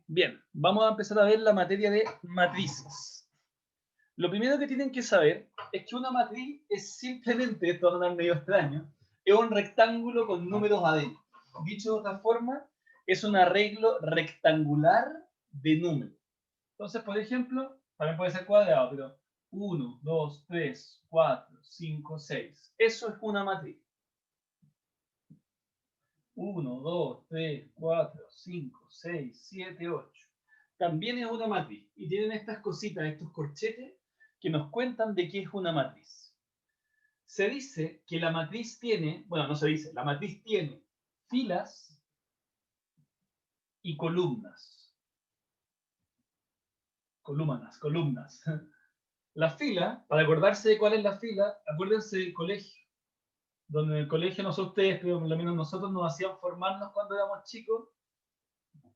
Bien, vamos a empezar a ver la materia de matrices. Lo primero que tienen que saber es que una matriz es simplemente, esto va a sonar medio extraño, es un rectángulo con números adentro. Dicho de otra forma, es un arreglo rectangular de números. Entonces, por ejemplo, también puede ser cuadrado, pero 1, 2, 3, 4, 5, 6. Eso es una matriz. 1, 2, 3, 4, 5, 6, 7, 8. También es una matriz. Y tienen estas cositas, estos corchetes, que nos cuentan de qué es una matriz. Se dice que la matriz tiene, bueno, no se dice, la matriz tiene filas y columnas. Columnas. La fila, para acordarse de cuál es la fila, acuérdense del colegio. Donde en el colegio, no sé ustedes, pero por lo menos nosotros nos hacían formarnos cuando éramos chicos.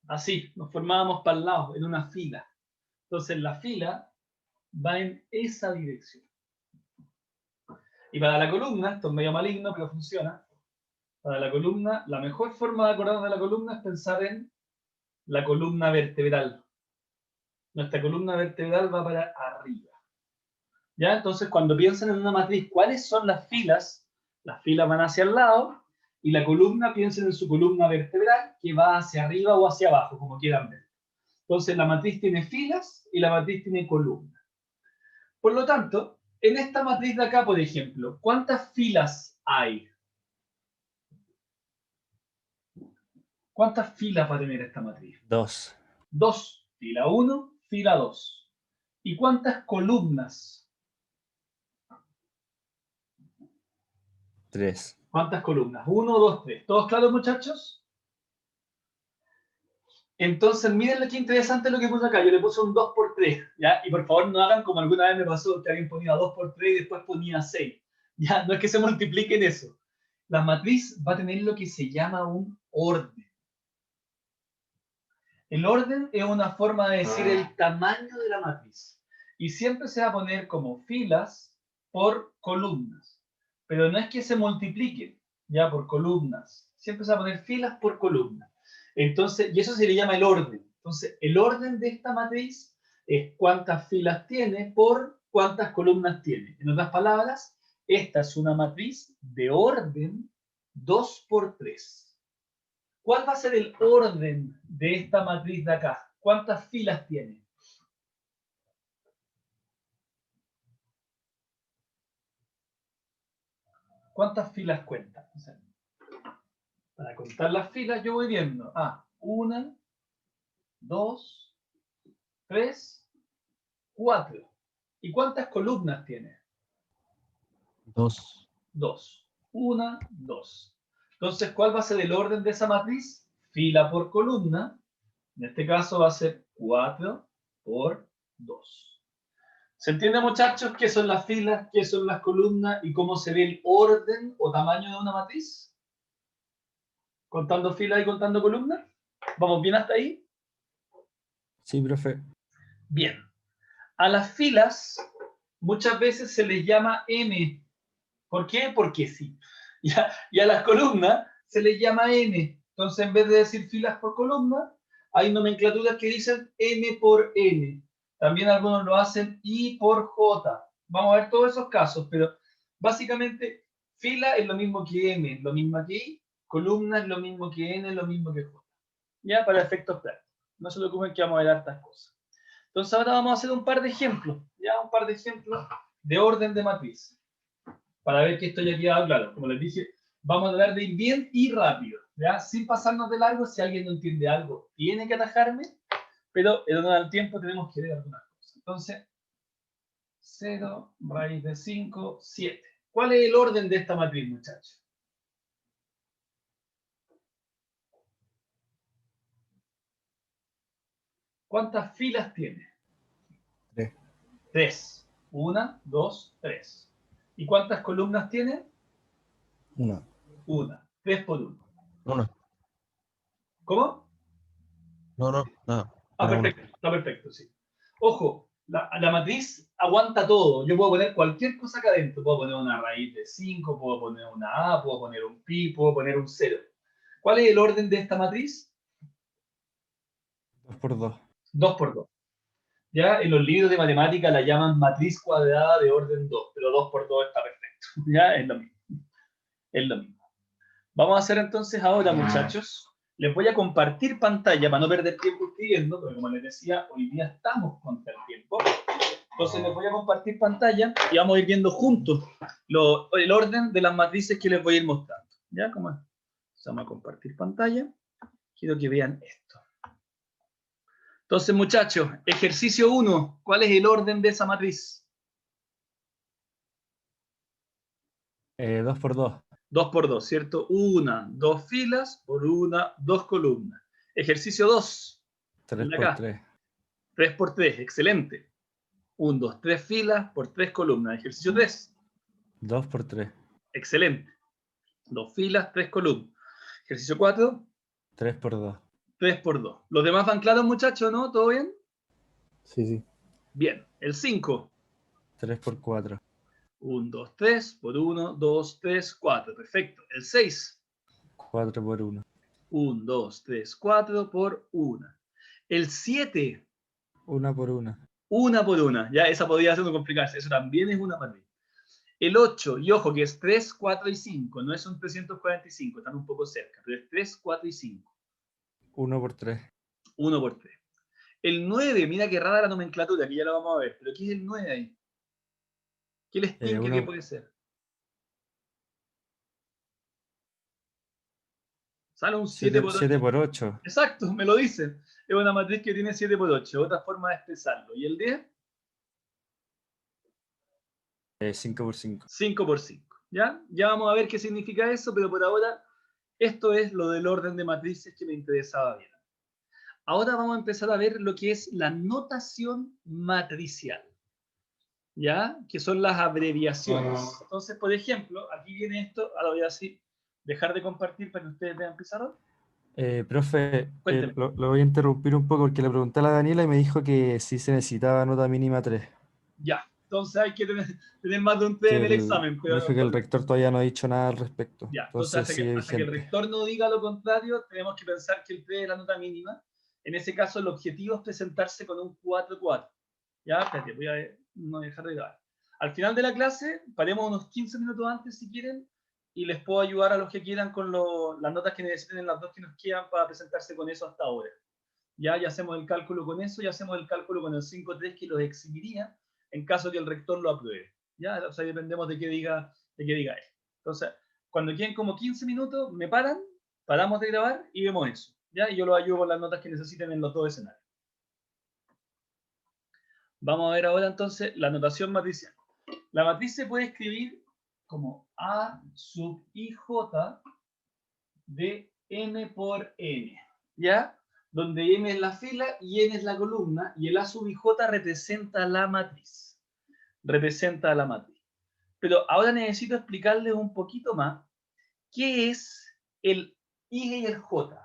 Así, nos formábamos para el lado, en una fila. Entonces la fila va en esa dirección. Y para la columna, esto es medio maligno, pero funciona. Para la columna, la mejor forma de acordarnos de la columna es pensar en la columna vertebral. Nuestra columna vertebral va para arriba. ¿Ya? Entonces, cuando piensan en una matriz, ¿cuáles son las filas? Las filas van hacia el lado y la columna, piensen en su columna vertebral que va hacia arriba o hacia abajo, como quieran ver. Entonces, la matriz tiene filas y la matriz tiene columnas. Por lo tanto, en esta matriz de acá, por ejemplo, ¿cuántas filas hay? ¿Cuántas filas va a tener esta matriz? 2. 2. Fila 1, fila 2. ¿Y cuántas columnas? 3. ¿Cuántas columnas? 1, 2, 3. ¿Todos claros, muchachos? Entonces, miren qué interesante lo que puse acá. Yo le puse un 2 por 3, ¿ya? Y por favor no hagan como alguna vez me pasó, que alguien ponía 2 por 3 y después ponía 6. ¿Ya? No es que se multipliquen eso. La matriz va a tener lo que se llama un orden. El orden es una forma de decir el tamaño de la matriz. Y siempre se va a poner como filas por columnas. Pero no es que se multipliquen ya por columnas. Siempre se va a poner filas por columnas. Entonces, y eso se le llama el orden. Entonces, el orden de esta matriz es cuántas filas tiene por cuántas columnas tiene. En otras palabras, esta es una matriz de orden 2 por 3. ¿Cuál va a ser el orden de esta matriz de acá? ¿Cuántas filas tiene? ¿Cuántas filas cuenta? O sea, para contar las filas yo voy viendo. 1, 2, 3, 4. ¿Y cuántas columnas tiene? 2. 2. 1, 2. Entonces, ¿cuál va a ser el orden de esa matriz? Fila por columna. En este caso va a ser 4 por 2. ¿Se entiende, muchachos, qué son las filas, qué son las columnas y cómo se ve el orden o tamaño de una matriz? ¿Contando filas y contando columnas? ¿Vamos bien hasta ahí? Sí, profe. Bien. A las filas muchas veces se les llama M. ¿Por qué? Porque sí. Y a las columnas se les llama N. Entonces, en vez de decir filas por columna, hay nomenclaturas que dicen M por N. También algunos lo hacen I por J. Vamos a ver todos esos casos, pero básicamente fila es lo mismo que M, lo mismo que I, columna es lo mismo que N, lo mismo que J. Ya, para efectos prácticos. No se preocupen que vamos a ver hartas cosas. Entonces ahora vamos a hacer un par de ejemplos, ya un par de ejemplos de orden de matriz, para ver que esto ya queda claro. Como les dije, vamos a hablar de ir bien y rápido, ya, sin pasarnos de largo. Si alguien no entiende algo, tiene que atajarme, pero en honor al tiempo tenemos que ver algunas cosas. Entonces, 0, raíz de 5, 7. ¿Cuál es el orden de esta matriz, muchachos? ¿Cuántas filas tiene? 3. 3. 1, 2, 3. ¿Y cuántas columnas tiene? 1. 1. 3 por 1. 1. ¿Cómo? No, nada. Era 1. Perfecto, está perfecto, sí. Ojo, la matriz aguanta todo. Yo puedo poner cualquier cosa acá adentro. Puedo poner una raíz de 5, puedo poner una A, puedo poner un pi, puedo poner un 0. ¿Cuál es el orden de esta matriz? por 2. 2 por 2. ¿Ya? En los libros de matemática la llaman matriz cuadrada de orden 2, pero 2 por 2 está perfecto. ¿Ya? Es lo mismo. Es lo mismo. Vamos a hacer entonces ahora, muchachos, les voy a compartir pantalla para no perder tiempo escribiendo, porque como les decía, hoy día estamos contra el tiempo. Entonces les voy a compartir pantalla y vamos a ir viendo juntos el orden de las matrices que les voy a ir mostrando. ¿Ya? ¿Cómo es? Vamos a compartir pantalla. Quiero que vean esto. Entonces, muchachos, ejercicio 1. ¿Cuál es el orden de esa matriz? 2 por 2. 2 por 2, ¿cierto? 1, 2 filas por 1, 2 columnas. Ejercicio 2. 3 por 3. 3 por 3, excelente. 1, 2, 3 filas por 3 columnas. Ejercicio 3. 2 por 3. Excelente. 2 filas, 3 columnas. Ejercicio 4. 3 por 2. 3 por 2. ¿Los demás van claros, muchachos, no? ¿Todo bien? Sí, sí. Bien. El 5. 3 por 4. 1, 2, 3 por 1, 2, 3, 4. Perfecto. El 6. 4 por 1. 1, 2, 3, 4 por 1. El 7. 1 por 1. 1 por 1. Ya, esa podría ser complicarse. Eso también es una matriz. El 8, y ojo que es 3, 4 y 5. No es un 345, están un poco cerca, pero es 3, 4 y 5. 1 por 3. 1 por 3. El 9, mira qué rara la nomenclatura, aquí ya lo vamos a ver. ¿Pero qué es el 9 ahí? ¿Qué les tinca que puede ser? Sale un 7 por 8. 7 por 8. Exacto, me lo dicen. Es una matriz que tiene 7 por 8. Otra forma de expresarlo. ¿Y el 10? 5 por 5. 5 por 5. ¿Ya? Ya vamos a ver qué significa eso, pero por ahora esto es lo del orden de matrices que me interesaba ver. Ahora vamos a empezar a ver lo que es la notación matricial, ¿ya? Que son las abreviaciones. Entonces, por ejemplo, aquí viene esto, ahora voy a así dejar de compartir para que ustedes vean pizarrón. Profe, Cuénteme. lo voy a interrumpir un poco porque le pregunté a la Daniela y me dijo que sí se necesitaba nota mínima 3. Ya, entonces hay que tener más de un 3 en el examen. Me dijo que el rector todavía no ha dicho nada al respecto. Ya, entonces Entonces sigue hasta que el vigente. rector no diga lo contrario, tenemos que pensar que el 3 es la nota mínima. En ese caso, el objetivo es presentarse con un 4-4. Ya, espérate, voy a no dejar de grabar. Al final de la clase, paremos unos 15 minutos antes si quieren, y les puedo ayudar a los que quieran con las notas que necesiten en las dos que nos quedan para presentarse con eso hasta ahora. Ya hacemos el cálculo con eso, ya hacemos el cálculo con el 5-3 que los exhibiría en caso que el rector lo apruebe. Ya, o sea, dependemos de qué diga él. Entonces, cuando queden como 15 minutos, me paran, paramos de grabar y vemos eso. ¿Ya? Y yo los ayudo con las notas que necesiten en los dos escenarios. Vamos a ver ahora entonces la notación matricial. La matriz se puede escribir como A sub IJ de n por n. ¿Ya? Donde m es la fila y n es la columna, y el A sub IJ representa la matriz. Representa la matriz. Pero ahora necesito explicarles un poquito más qué es el I y el J.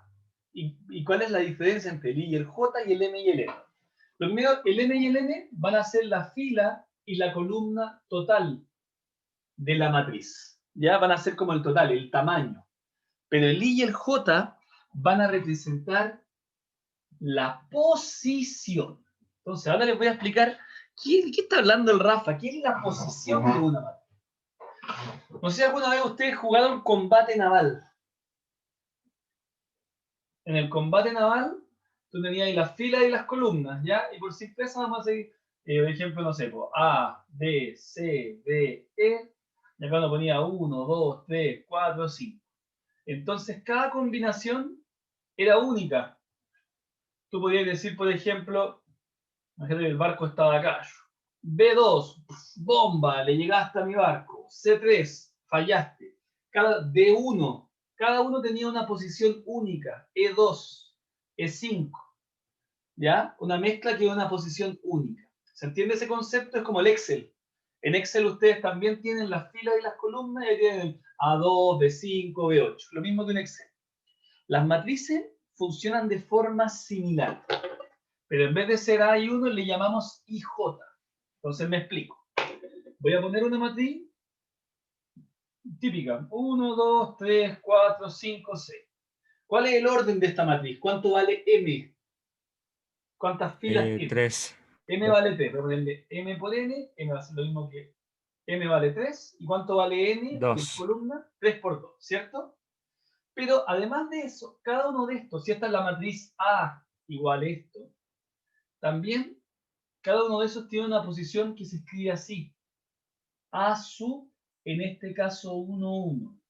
Y cuál es la diferencia entre el I y el J y el M y el N. Lo primero, el M y el N van a ser la fila y la columna total de la matriz. Ya van a ser como el total, el tamaño. Pero el I y el J van a representar la posición. Entonces, ahora les voy a explicar qué está hablando el Rafa, qué es la posición de una matriz. No sé si alguna vez ustedes jugaron combate naval. En el combate naval, tú tenías ahí las filas y las columnas, ¿ya? Y por simpleza vamos a seguir, por ejemplo, no sé, A, B, C, D, E, y acá uno ponía 1, 2, 3, 4, 5. Entonces, cada combinación era única. Tú podías decir, por ejemplo, imagínate que el barco estaba acá. B2, bomba, le llegaste a mi barco. C3, fallaste. D1, cada uno tenía una posición única. E2, E5, ¿ya? Una mezcla que es una posición única. ¿Se entiende ese concepto? Es como el Excel. En Excel ustedes también tienen las filas y las columnas y tienen A2, B5, B8. Lo mismo que en Excel. Las matrices funcionan de forma similar, pero en vez de ser A y 1 le llamamos IJ. Entonces me explico. Voy a poner una matriz típica. 1, 2, 3, 4, 5, 6. ¿Cuál es el orden de esta matriz? ¿Cuánto vale M? ¿Cuántas filas tiene? 3. M vale 3. Voy a ponerle M por N. M va a ser lo mismo que M vale 3. ¿Y cuánto vale N? Que es 2. columna. 3 por 2, ¿cierto? Pero además de eso, cada uno de estos, si esta es la matriz A igual a esto, también cada uno de esos tiene una posición que se escribe así. A sub, en este caso 1, 1.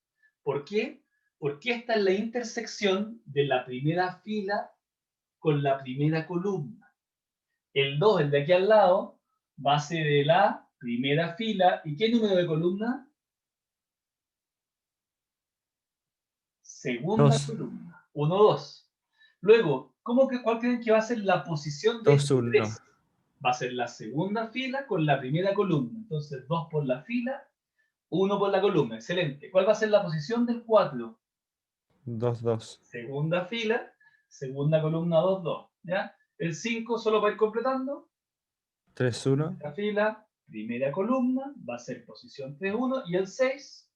¿Por qué? Porque esta es la intersección de la primera fila con la primera columna. El 2, el de aquí al lado, va a ser de la primera fila. ¿Y qué número de columna? Segunda 2. columna. 1, 2. Luego, ¿cuál creen que va a ser la posición de 2, este 1. 3? Va a ser la segunda fila con la primera columna. Entonces, 2 por la fila, 1 por la columna. Excelente. ¿Cuál va a ser la posición del 4? 2, 2. Segunda fila, segunda columna, 2, 2. ¿Ya? El 5 solo para ir completando. 3, 1. Primera fila, primera columna, va a ser posición 3, 1. Y el 6,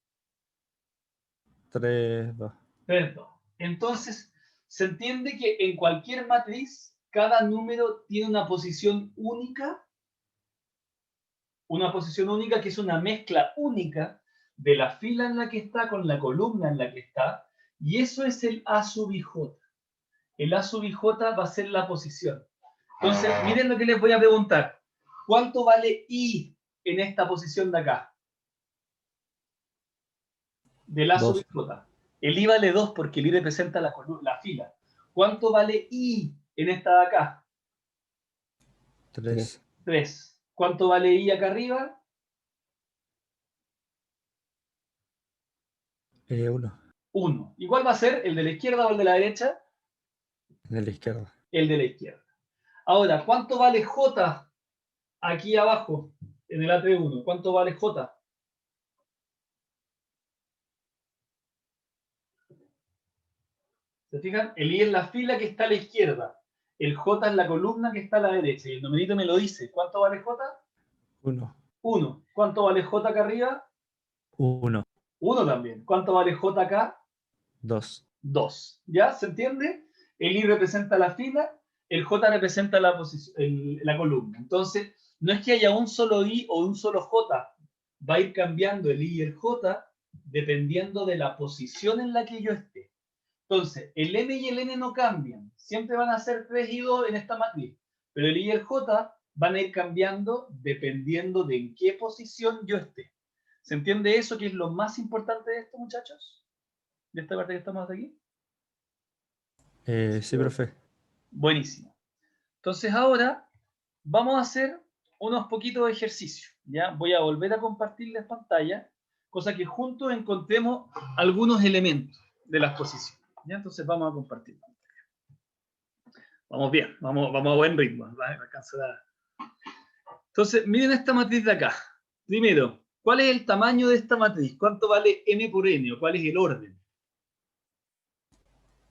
3, 2. 3, 2. Entonces, se entiende que en cualquier matriz, cada número tiene una posición única que es una mezcla única de la fila en la que está con la columna en la que está, y eso es el A sub i j. El A sub i j va a ser la posición. Entonces, miren lo que les voy a preguntar. ¿Cuánto vale I en esta posición de acá? Del A sub i 2. j. El I vale 2 porque el I representa la fila. ¿Cuánto vale I en esta de acá? 3. 3. ¿Cuánto vale I acá arriba? 1. 1. ¿Y cuál va a ser? ¿El de la izquierda o el de la derecha? En la izquierda. El de la izquierda. Ahora, ¿cuánto vale J aquí abajo en el A31? ¿Cuánto vale J? ¿Se fijan? El I es la fila que está a la izquierda. El J es la columna que está a la derecha. Y el numerito me lo dice. ¿Cuánto vale J? 1. 1. ¿Cuánto vale J acá arriba? 1. 1 también. ¿Cuánto vale J acá? 2. 2. ¿Ya? ¿Se entiende? El I representa la fila, el J representa la columna. Entonces, no es que haya un solo I o un solo J. Va a ir cambiando el I y el J dependiendo de la posición en la que yo esté. Entonces, el M y el N no cambian. Siempre van a ser 3 y 2 en esta matriz. Pero el I y el J van a ir cambiando dependiendo de en qué posición yo esté. ¿Se entiende eso, que es lo más importante de esto, muchachos? De esta parte que estamos aquí. Sí, profe. Buenísimo. Entonces ahora vamos a hacer unos poquitos de ejercicios. ¿Ya? Voy a volver a compartirles pantalla, cosa que juntos encontremos algunos elementos de las posiciones. ¿Ya? Entonces vamos a compartir pantalla. Vamos bien, vamos a buen ritmo. Entonces, miren esta matriz de acá. Primero, ¿cuál es el tamaño de esta matriz? ¿Cuánto vale m por n? ¿O cuál es el orden?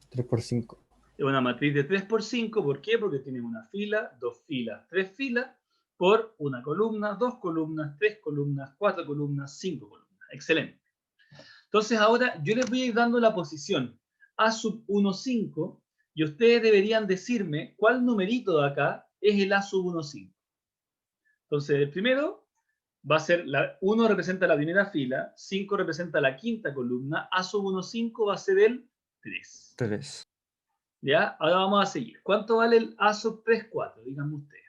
3 por 5. Es una matriz de 3 por 5. ¿Por qué? Porque tiene una fila, dos filas, tres filas, por una columna, dos columnas, tres columnas, cuatro columnas, cinco columnas. Excelente. Entonces ahora yo les voy a ir dando la posición A sub 1, 5, y ustedes deberían decirme cuál numerito de acá es el A sub 1, 5. Entonces el primero va a ser, 1 representa la primera fila, 5 representa la quinta columna, A sub 1, 5 va a ser el 3. 3. ¿Ya? Ahora vamos a seguir. ¿Cuánto vale el A sub 3, 4? Díganme ustedes.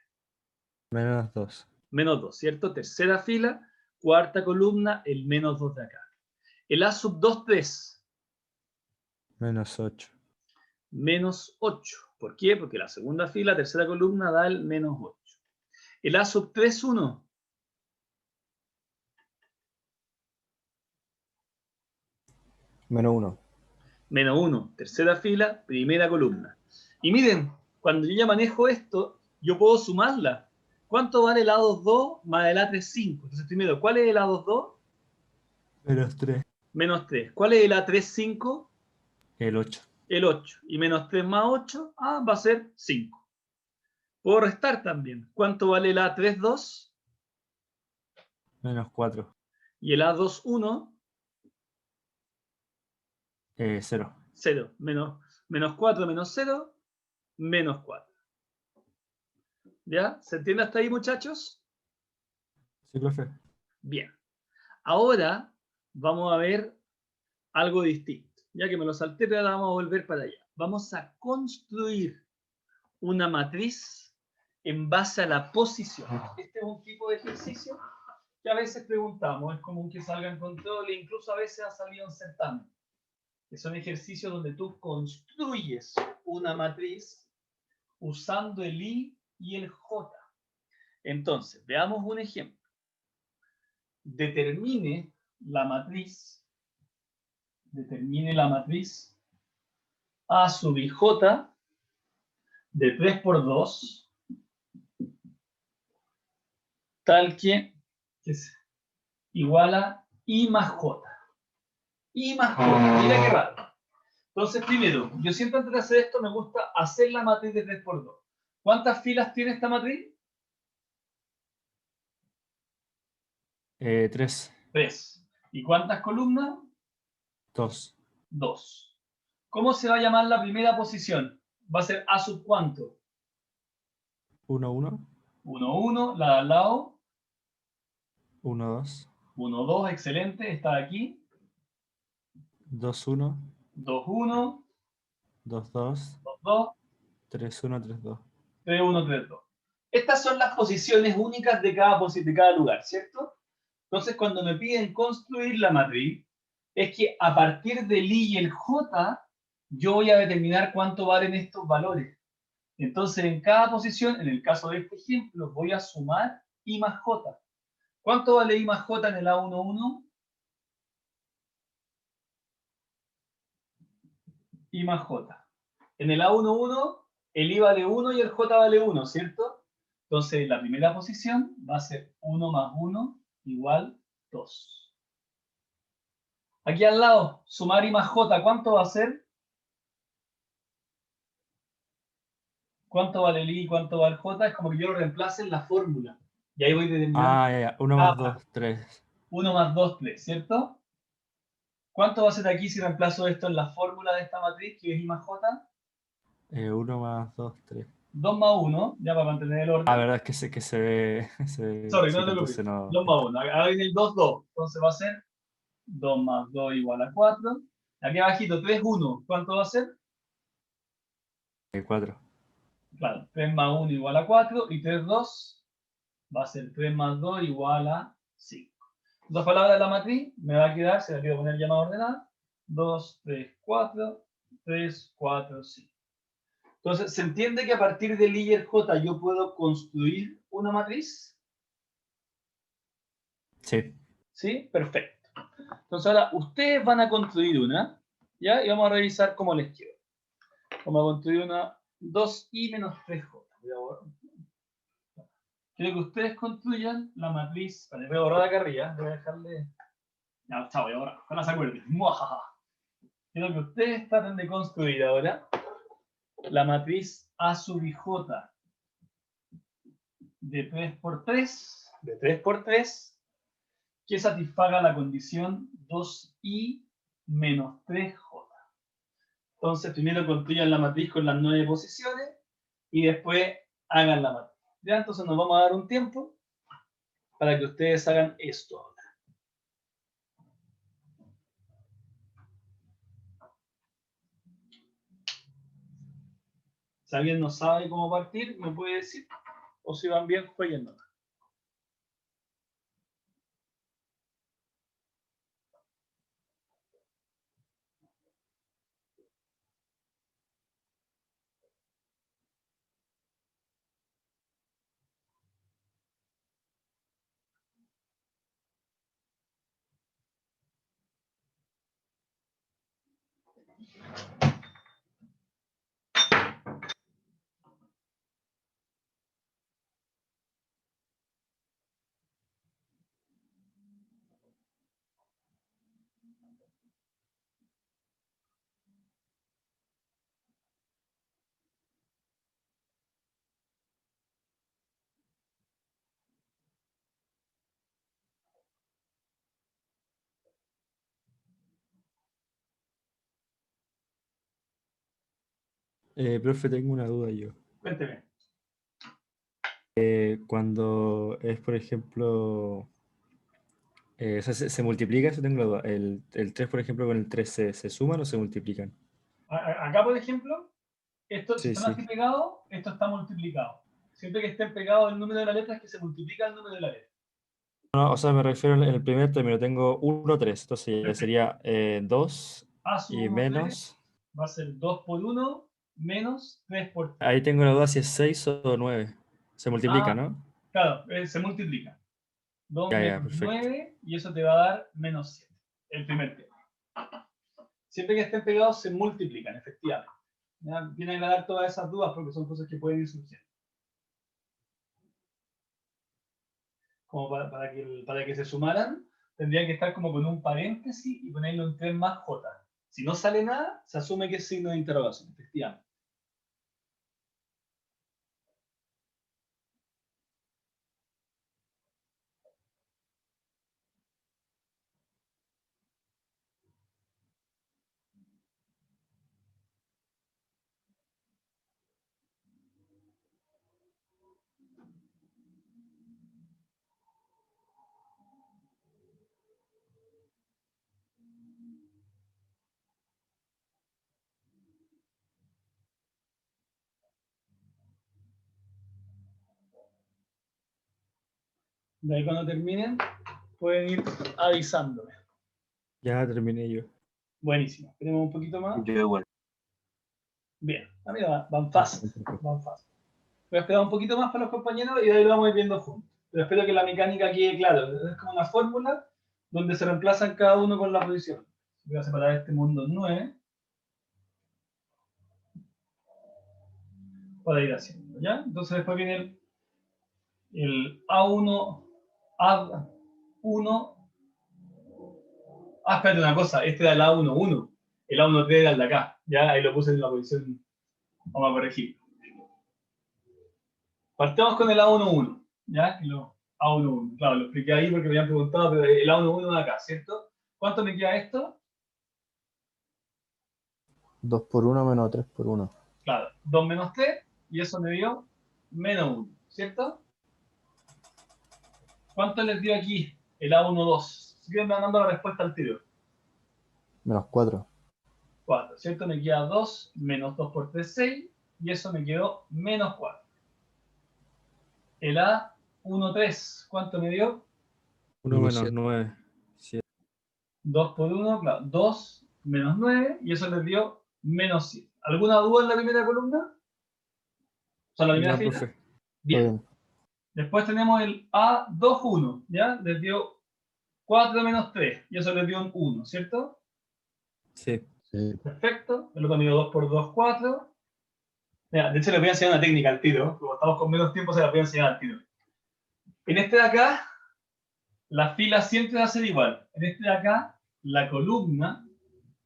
Menos 2. Menos 2, ¿cierto? Tercera fila, cuarta columna, el menos 2 de acá. El A sub 2, 3. Menos 8. Menos 8. ¿Por qué? Porque la segunda fila, tercera columna, da el menos 8. El A sub 3, 1. Menos 1. Menos 1. Tercera fila, primera columna. Y miren, cuando yo ya manejo esto, yo puedo sumarla. ¿Cuánto vale el A2, 2 más el A3, 5? Entonces, primero, ¿cuál es el A2, 2? Menos 3. Menos 3. ¿Cuál es el A3, 5? El 8. El 8. Y menos 3 más 8, va a ser 5. Puedo restar también. ¿Cuánto vale el A3, 2? Menos 4. Y el A2, 1. 0. 0. Menos 4 menos 0, menos 4. ¿Ya? ¿Se entiende hasta ahí, muchachos? Sí, profe. Bien. Ahora vamos a ver algo distinto. Ya que me lo salté, pero ahora vamos a volver para allá. Vamos a construir una matriz en base a la posición. Este es un tipo de ejercicio que a veces preguntamos, es común que salga en control e incluso a veces ha salido en certamen. Que son ejercicios donde tú construyes una matriz usando el I y el J. Entonces, veamos un ejemplo. Determine la matriz A sub i J de 3 por 2 tal que es igual a I más J. I más J, mira qué raro. Entonces, primero, yo siempre antes de hacer esto me gusta hacer la matriz de 3 por 2. ¿Cuántas filas tiene esta matriz? 3, 3. ¿Y cuántas columnas? 2, 2. ¿Cómo se va a llamar la primera posición? ¿Va a ser A sub cuánto? 1, 1, 1, 1. La de al lado, 1, 2, 1, 2. Excelente. Esta de aquí, 2, 1, 2, 1, 2, 2, 2, 2, 3, 1, 3, 2. 3, 1, 3, 2. Estas son las posiciones únicas de cada lugar, ¿cierto? Entonces, cuando me piden construir la matriz, es que a partir del I y el J, yo voy a determinar cuánto valen estos valores. Entonces, en cada posición, en el caso de este ejemplo, voy a sumar I más J. ¿Cuánto vale I más J en el A11? I más J. En el A11, el I vale 1 y el J vale 1, ¿cierto? Entonces, la primera posición va a ser 1 más 1 igual 2. Aquí al lado, sumar I más J, ¿cuánto va a ser? ¿Cuánto vale el I y cuánto vale el J? Es como que yo lo reemplace en la fórmula. Y ahí voy determinando Ah, ya, ya. 1 cada más parte. 2, 3. 1 más 2, 3, ¿cierto? ¿Cuánto va a ser aquí si reemplazo esto en la fórmula de esta matriz, que es I más J? 1 más 2, 3. 2 más 1, ya para mantener el Ah, orden. verdad es que se ve, se ve Sorry, no chico, te entonces preocupes. no. 2 más 1. Ahora viene el 2, 2. Entonces va a ser 2 más 2 igual a 4. Aquí abajito, 3, 1. ¿Cuánto va a ser? 4. Claro, 3 más 1 igual a 4. Y 3, 2 va a ser 3 más 2 igual a 5. Dos palabras de la matriz, me va a quedar, se la quiero poner llamada ordenada, 2, 3, 4, 3, 4, 5. Entonces, ¿se entiende que a partir del I y el J yo puedo construir una matriz? Sí. ¿Sí? Perfecto. Entonces ahora ustedes van a construir una, ¿ya? Y vamos a revisar cómo les quedó. Vamos a construir una 2i menos 3j. Quiero que ustedes construyan la matriz. Vale, voy a borrar acá arriba. Voy a dejarle. Ya, chao, voy a borrar. Ojalá se acuerden. Muajaja. Quiero que ustedes traten de construir ahora la matriz A sub i j de 3 por 3, que satisfaga la condición 2i menos 3j. Entonces, primero construyan la matriz con las 9 posiciones y después hagan la matriz. Ya, entonces nos vamos a dar un tiempo para que ustedes hagan esto ahora. Si alguien no sabe cómo partir, me puede decir. O si van bien, jueguen nomás. Profe, tengo una duda yo. Cuénteme. Cuando es, por ejemplo, o sea, se multiplica, eso tengo la duda. El 3, por ejemplo, con el 3 se suman o se multiplican. Acá, por ejemplo, esto, si Sí, están sí. así pegados, esto está multiplicado. Siempre que estén pegados el número de la letra es que se multiplica el número de la letra. No, o sea, me refiero en el primer término. Tengo 1, 3. Entonces ya Perfecto. sería 2 A sub y 1, 3 menos. va a ser 2 por 1 menos 3 por 3. Ahí tengo la duda si es 6 o 9. Se multiplica, Ah, ¿no? claro, se multiplica. 2 Ya, ya, menos perfecto. 9 y eso te va a dar menos 7. El primer tema. Siempre que estén pegados se multiplican, efectivamente. ¿Ya? Vienen a dar todas esas dudas porque son cosas que pueden ir surgiendo. Como para que se sumaran, tendrían que estar como con un paréntesis y ponerlo en 3 más J. Si no sale nada, se asume que es signo de interrogación, efectivamente. De ahí cuando terminen, pueden ir avisándome. Ya terminé yo. Buenísimo. Tenemos un poquito más. Yo igual. Bien. A mí van fácil. Van fácil. Voy a esperar un poquito más para los compañeros y de ahí lo vamos a ir viendo juntos. Pero espero que la mecánica quede claro. Es como una fórmula donde se reemplazan cada uno con la posición. Voy a separar este mundo en 9 para ir haciendo, ¿ya? Entonces después viene el A1, A1. Espérate una cosa, este era el A11. El A13 era el de acá, ¿ya? Ahí lo puse en la posición. Vamos a corregir. Partamos con el A11, ¿ya? A11, claro, lo expliqué ahí porque me habían preguntado, pero el A11 de acá, ¿cierto? ¿Cuánto me queda esto? 2 por 1 menos 3 por 1. Claro, 2 menos 3, y eso me dio menos 1, ¿cierto? ¿Cuánto les dio aquí el A12? Si quieren me van dando la respuesta al tiro. Menos 4. 4, ¿cierto? Me queda 2, menos 2 por 3, 6, y eso me quedó menos 4. El A13, ¿cuánto me dio? 1 menos 9. 7. 2 por 1, claro, 2 menos 9, y eso les dio menos 7. ¿Alguna duda en la primera columna? O sea, en la primera No, fila. profe. Bien. Después tenemos el A21, ¿ya? Les dio 4 menos 3, y eso les dio un 1, ¿cierto? Sí. Perfecto. El otro me dio 2 por 2, 4. Mira, de hecho les voy a enseñar una técnica al tiro. Como estamos con menos tiempo, se las voy a enseñar al tiro. En este de acá, la fila siempre va a ser igual. En este de acá, la columna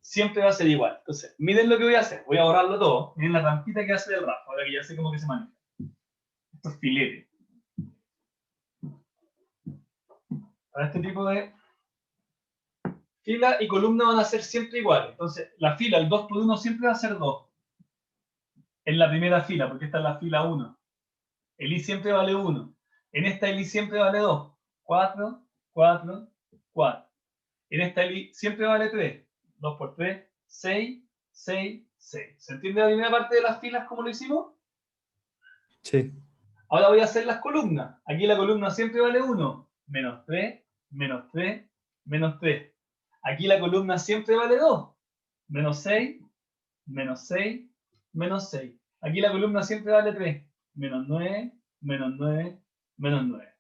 siempre va a ser igual. Entonces, miren lo que voy a hacer. Voy a borrarlo todo. Miren la rampita que hace el Rafa, ahora que ya sé cómo que se maneja. Esto es filete. Para este tipo de fila y columna van a ser siempre iguales. Entonces, la fila, el 2 por 1 siempre va a ser 2. En la primera fila, porque esta es la fila 1. El I siempre vale 1. En esta el I siempre vale 2. 4, 4, 4. En esta el I siempre vale 3. 2 por 3, 6, 6, 6. ¿Se entiende la primera parte de las filas como lo hicimos? Sí. Ahora voy a hacer las columnas. Aquí la columna siempre vale 1. Menos 3, menos 3, menos 3. Aquí la columna siempre vale 2. Menos 6, menos 6, menos 6. Aquí la columna siempre vale 3. Menos 9, menos 9, menos 9.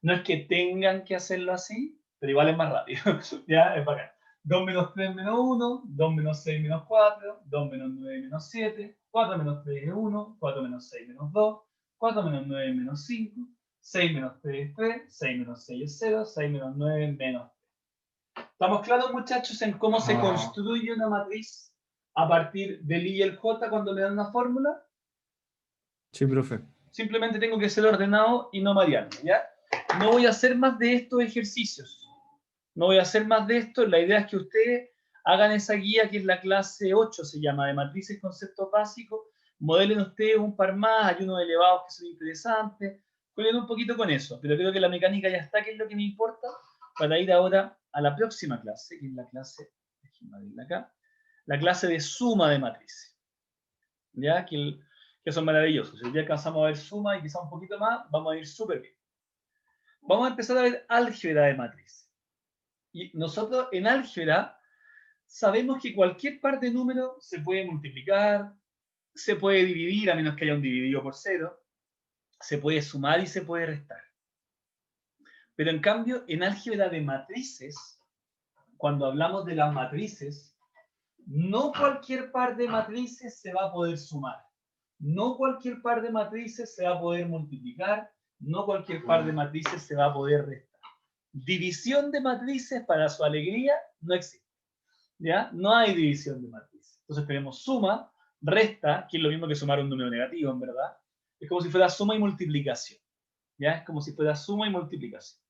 No es que tengan que hacerlo así, pero igual es más rápido. Ya, es bacán. 2 menos 3 menos 1, 2 menos 6 menos 4, 2 menos 9 menos 7, 4 menos 3 es 1, 4 menos 6 menos 2, 4 menos 9 menos 5, 6 menos 3 es 3, 6 menos 6 es 0, 6 menos 9 menos 3. ¿Estamos claros, muchachos, en cómo se construye una matriz a partir del I y el J cuando me dan una fórmula? Sí, profe. Simplemente tengo que ser ordenado y no variarme, ¿ya? No voy a hacer más de estos ejercicios. No voy a hacer más de esto. La idea es que ustedes hagan esa guía que es la clase 8, se llama, de matrices, conceptos básicos. Modelen ustedes un par más, hay unos elevados que son interesantes. Jueguen un poquito con eso, pero creo que la mecánica ya está, que es lo que me importa, para ir ahora a la próxima clase, que es la clase, déjenme abrirla acá, la clase de suma de matrices. ¿Ya? Que son maravillosos. Si el día alcanzamos a ver suma y quizá un poquito más, vamos a ir súper bien. Vamos a empezar a ver álgebra de matrices. Y nosotros en álgebra sabemos que cualquier par de números se puede multiplicar, se puede dividir, a menos que haya un dividido por cero, se puede sumar y se puede restar. Pero en cambio, en álgebra de matrices, cuando hablamos de las matrices, no cualquier par de matrices se va a poder sumar. No cualquier par de matrices se va a poder multiplicar. No cualquier par de matrices se va a poder restar. División de matrices, para su alegría, no existe. ¿Ya? No hay división de matrices. Entonces tenemos suma, resta, que es lo mismo que sumar un número negativo, en verdad. Es como si fuera suma y multiplicación. ¿Ya? Es como si fuera suma y multiplicación.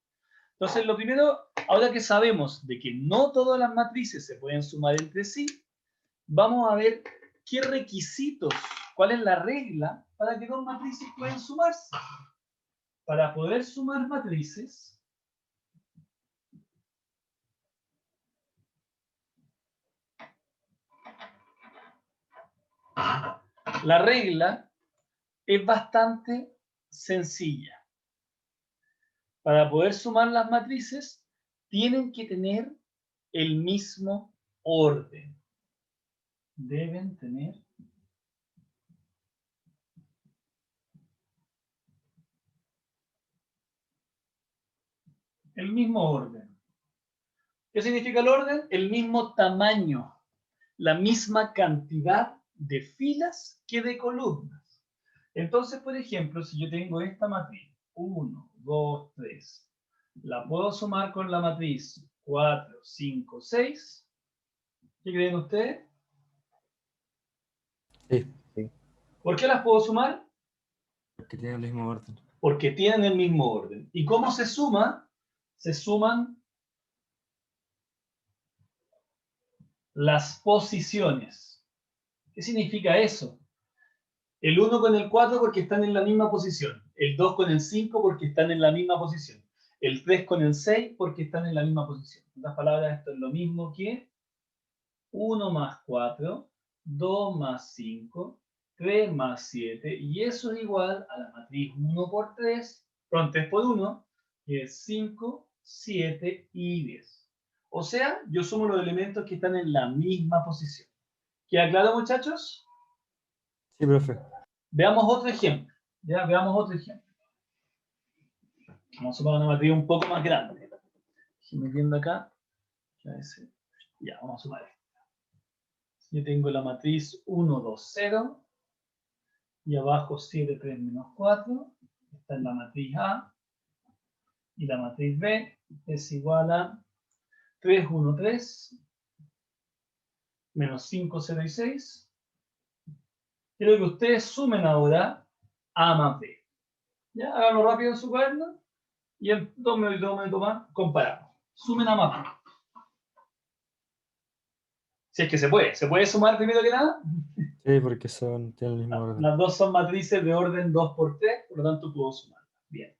Entonces, lo primero, ahora que sabemos de que no todas las matrices se pueden sumar entre sí, vamos a ver qué requisitos, cuál es la regla para que dos matrices puedan sumarse. Para poder sumar matrices, la regla es bastante sencilla. Para poder sumar las matrices, tienen que tener el mismo orden. Deben tener el mismo orden. ¿Qué significa el orden? El mismo tamaño, la misma cantidad de filas que de columnas. Entonces, por ejemplo, si yo tengo esta matriz, 1, 2, 3, la puedo sumar con la matriz 4, 5, 6. ¿Qué creen ustedes? Sí, sí. ¿Por qué las puedo sumar? Porque tienen el mismo orden. Porque tienen el mismo orden. ¿Y cómo se suma? Se suman las posiciones. ¿Qué significa eso? El 1 con el 4 porque están en la misma posición. El 2 con el 5 porque están en la misma posición. El 3 con el 6 porque están en la misma posición. En otras palabras, esto es lo mismo que 1 más 4, 2 más 5, 3 más 7. Y eso es igual a la matriz 1 por 3, perdón, 3 por 1, que es 5, 7 y 10. O sea, yo sumo los elementos que están en la misma posición. ¿Queda claro, muchachos? Sí, profe. Veamos otro ejemplo. Ya, veamos otro ejemplo. Vamos a sumar una matriz un poco más grande. Estoy viendo acá. Ya, vamos a sumar esto. Yo tengo la matriz 1, 2, 0. Y abajo 7, 3, menos 4. Esta es la matriz A. Y la matriz B es igual a 3, 1, 3. Menos 5, 0 y 6. Quiero que ustedes sumen ahora A más B. Ya, háganlo rápido en su cuaderno. Y en 2 minutos más comparamos. Sumen A más B. Si es que se puede. ¿Se puede sumar primero que nada? Sí, porque tienen el mismo orden. Las dos son matrices de orden 2 por 3, por lo tanto puedo sumar. Bien.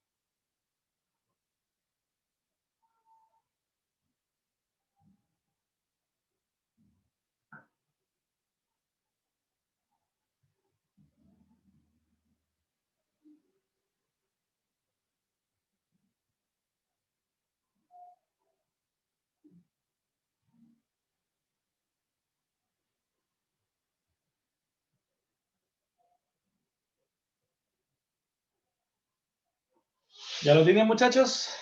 ¿Ya lo tienen, muchachos?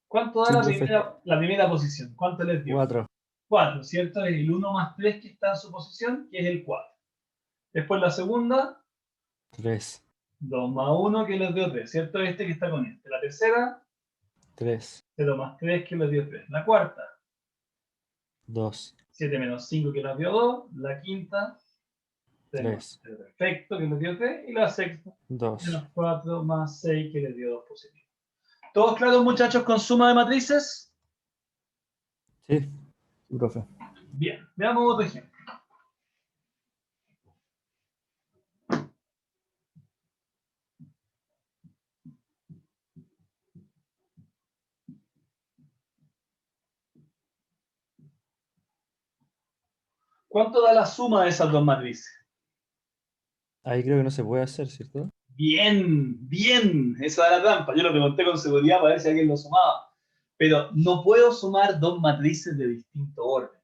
¿Cuánto da Sí, profe. la primera posición? ¿Cuánto les dio? 4. 4, ¿cierto? Es el 1 más 3 que está en su posición, que es el 4. Después la segunda, 3. 2 más 1 que les dio 3, ¿cierto? Este que está con este. La tercera, 3. 0 más 3 que les dio 3. La cuarta, 2. 7 menos 5 que les dio 2. La quinta, 3 más 3. 3, perfecto, que les dio 3. Y la sexta, 2. menos 4 más 6 que les dio 2 positivos. ¿Todos claros, muchachos, con suma de matrices? Sí, sí, profe. Bien, veamos otro ejemplo. ¿Cuánto da la suma de esas dos matrices? Ahí creo que no se puede hacer, ¿cierto? Bien, bien, esa era la trampa. Yo lo pregunté con seguridad para ver si alguien lo sumaba. Pero no puedo sumar dos matrices de distinto orden.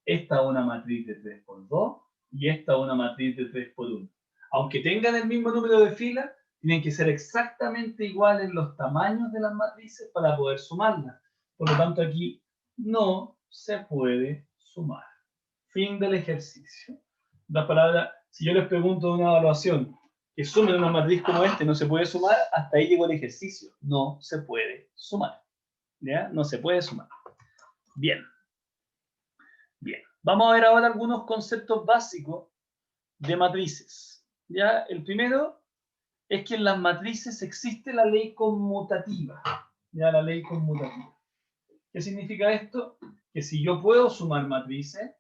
Esta es una matriz de 3 por 2 y esta es una matriz de 3 por 1. Aunque tengan el mismo número de filas, tienen que ser exactamente iguales los tamaños de las matrices para poder sumarlas. Por lo tanto, aquí no se puede sumar. Fin del ejercicio. La palabra, si yo les pregunto de una evaluación que sumen una matriz como este, no se puede sumar, hasta ahí llegó el ejercicio. No se puede sumar. ¿Ya? No se puede sumar. Bien. Bien. Vamos a ver ahora algunos conceptos básicos de matrices. ¿Ya? El primero es que en las matrices existe la ley conmutativa. ¿Ya? La ley conmutativa. ¿Qué significa esto? Que si yo puedo sumar matrices,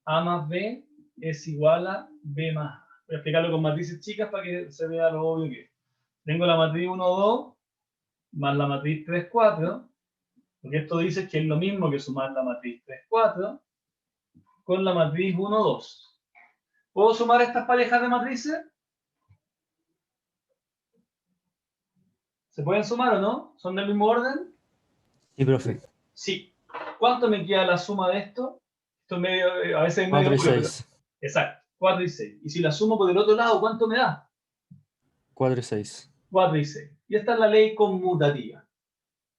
A más B es igual a B más A. Voy a explicarlo con matrices chicas para que se vea lo obvio que es. Tengo la matriz 1, 2 más la matriz 3, 4, porque esto dice que es lo mismo que sumar la matriz 3, 4 con la matriz 1, 2. ¿Puedo sumar estas parejas de matrices? ¿Se pueden sumar o no? ¿Son del mismo orden? Sí, profe. Sí. ¿Cuánto me queda la suma de esto? Esto es medio, a veces es medio 4 y obvio, pero... 6. Exacto, 4 y 6. Y si la sumo por el otro lado, ¿cuánto me da? 4 y 6. 4 y 6. Y esta es la ley conmutativa.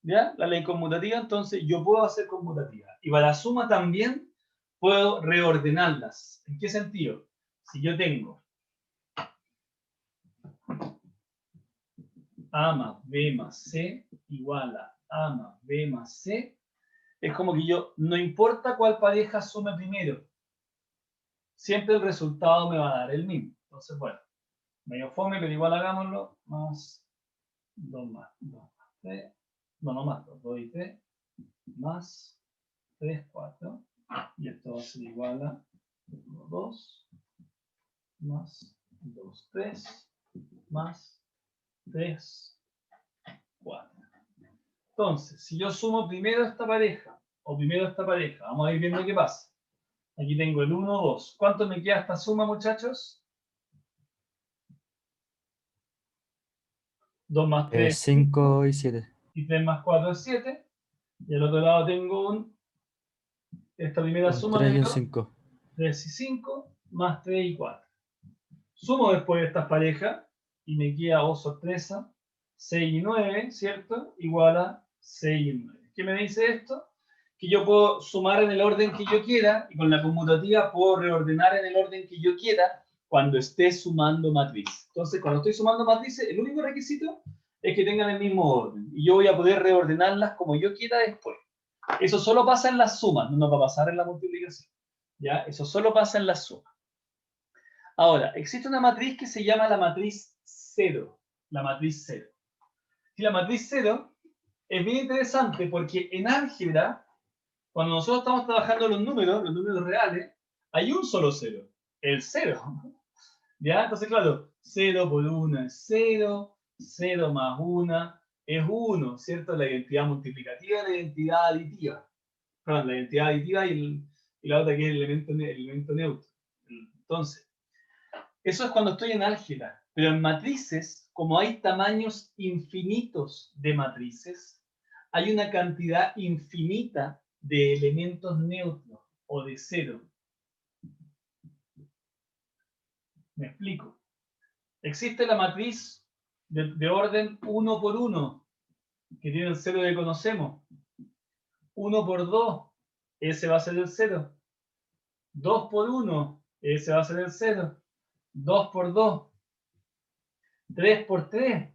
¿Ya? La ley conmutativa, entonces yo puedo hacer conmutativa. Y para la suma también puedo reordenarlas. ¿En qué sentido? Si yo tengo A más B más C igual a A más B más C, es como que yo, no importa cuál pareja sume primero, siempre el resultado me va a dar el mismo. Entonces, bueno, medio fome, pero igual hagámoslo. Más 2 más 2 más 3. No más 2, 2 y 3. Más 3, 4. Y esto va a ser igual a 1, 2. Más 2, 3. Más 3, 4. Entonces, si yo sumo primero esta pareja, o primero esta pareja, vamos a ir viendo qué pasa. Aquí tengo el 1, 2. ¿Cuánto me queda esta suma, muchachos? 2 más 3 5 y 7. y 3 más 4 es 7. Y al otro lado tengo esta primera Un suma me 3 y un dio 5. 3 y 5 más 3 y 4. Sumo después estas parejas y me queda, oh sorpresa, 6 y 9, ¿cierto? Igual a 6 y 9. ¿Qué me dice esto? Que yo puedo sumar en el orden que yo quiera y con la conmutativa puedo reordenar en el orden que yo quiera cuando esté sumando matriz. Entonces, cuando estoy sumando matrices, el único requisito es que tengan el mismo orden y yo voy a poder reordenarlas como yo quiera después. Eso solo pasa en las sumas, no va a pasar en la multiplicación. ¿Ya? Eso solo pasa en las sumas. Ahora, existe una matriz que se llama la matriz 0. La matriz 0. Y la matriz 0 es bien interesante porque en álgebra, cuando nosotros estamos trabajando los números reales, hay un solo 0, el 0. ¿Ya? Entonces, claro, 0 por 1 es 0, 0 más 1 es 1, ¿cierto? La identidad multiplicativa y la identidad aditiva. Perdón, la identidad aditiva y la otra que es el elemento neutro. Entonces, eso es cuando estoy en álgebra. Pero en matrices, como hay tamaños infinitos de matrices, hay una cantidad infinita de elementos neutros o de cero. Me explico. Existe la matriz de orden 1 por 1, que tiene el cero que conocemos. 1 por 2, ese va a ser el 0. 2 por 1, ese va a ser el 0. 2 por 2. 3 por 3.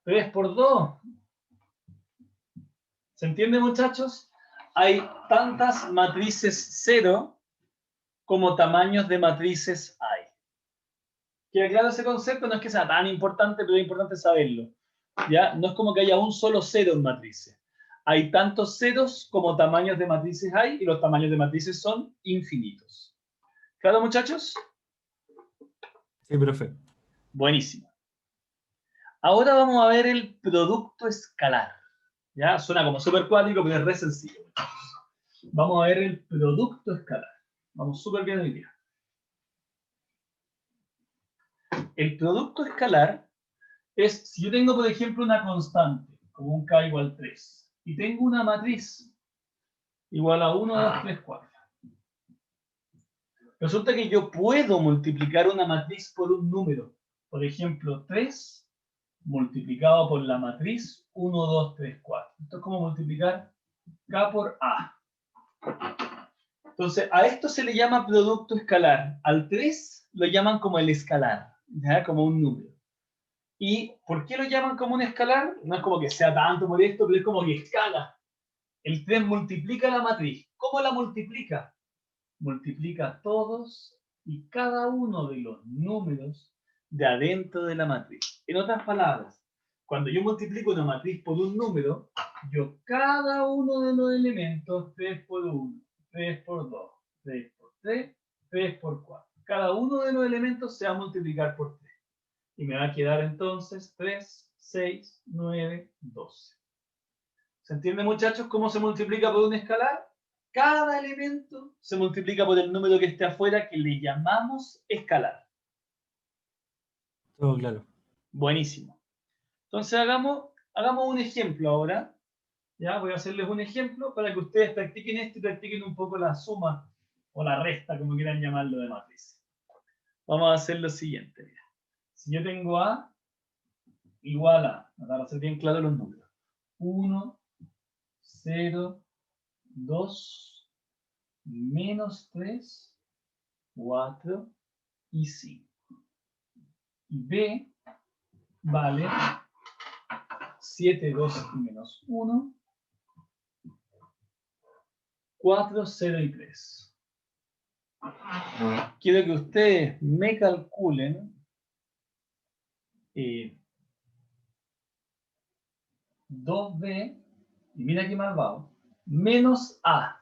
3 por 2. ¿Se entiende, muchachos? Hay tantas matrices 0 como tamaños de matrices hay. ¿Queda claro ese concepto? No es que sea tan importante, pero es importante saberlo. ¿Ya? No es como que haya un solo 0 en matrices. Hay tantos ceros como tamaños de matrices hay, y los tamaños de matrices son infinitos. ¿Claro, muchachos? Sí, profe. Buenísimo. Ahora vamos a ver el producto escalar. ¿Ya? Suena como súper cuático, pero es re sencillo. Vamos a ver el producto escalar. Vamos súper bien hoy día. El producto escalar es, si yo tengo, por ejemplo, una constante, como un k igual 3, y tengo una matriz igual a 1, 2, 3, 4. Resulta que yo puedo multiplicar una matriz por un número. Por ejemplo, 3 multiplicado por la matriz 1, 2, 3, 4. Esto es como multiplicar k por a. Entonces, a esto se le llama producto escalar. Al 3 lo llaman como el escalar, ¿ya? Como un número. ¿Y por qué lo llaman como un escalar? No es como que sea tanto por esto, pero es como que escala. El 3 multiplica la matriz. ¿Cómo la multiplica? Multiplica todos y cada uno de los números de adentro de la matriz. En otras palabras, cuando yo multiplico una matriz por un número, yo cada uno de los elementos, 3 por 1, 3 por 2, 3 por 3, 3 por 4. Cada uno de los elementos se va a multiplicar por 3. Y me va a quedar entonces 3, 6, 9, 12. ¿Se entiende, muchachos, cómo se multiplica por un escalar? Cada elemento se multiplica por el número que esté afuera, que le llamamos escalar. Todo claro. Buenísimo. Entonces hagamos un ejemplo ahora. Ya voy a hacerles un ejemplo para que ustedes practiquen esto y practiquen un poco la suma o la resta, como quieran llamarlo, de matriz. Vamos a hacer lo siguiente. Mira. Si yo tengo A igual a, para hacer bien claro los números, 1, 0, 2, menos 3, 4 y 5. Y B vale 7, 2 y menos 1, 4, 0 y 3. Quiero que ustedes me calculen 2B, y mira qué malvado, menos A.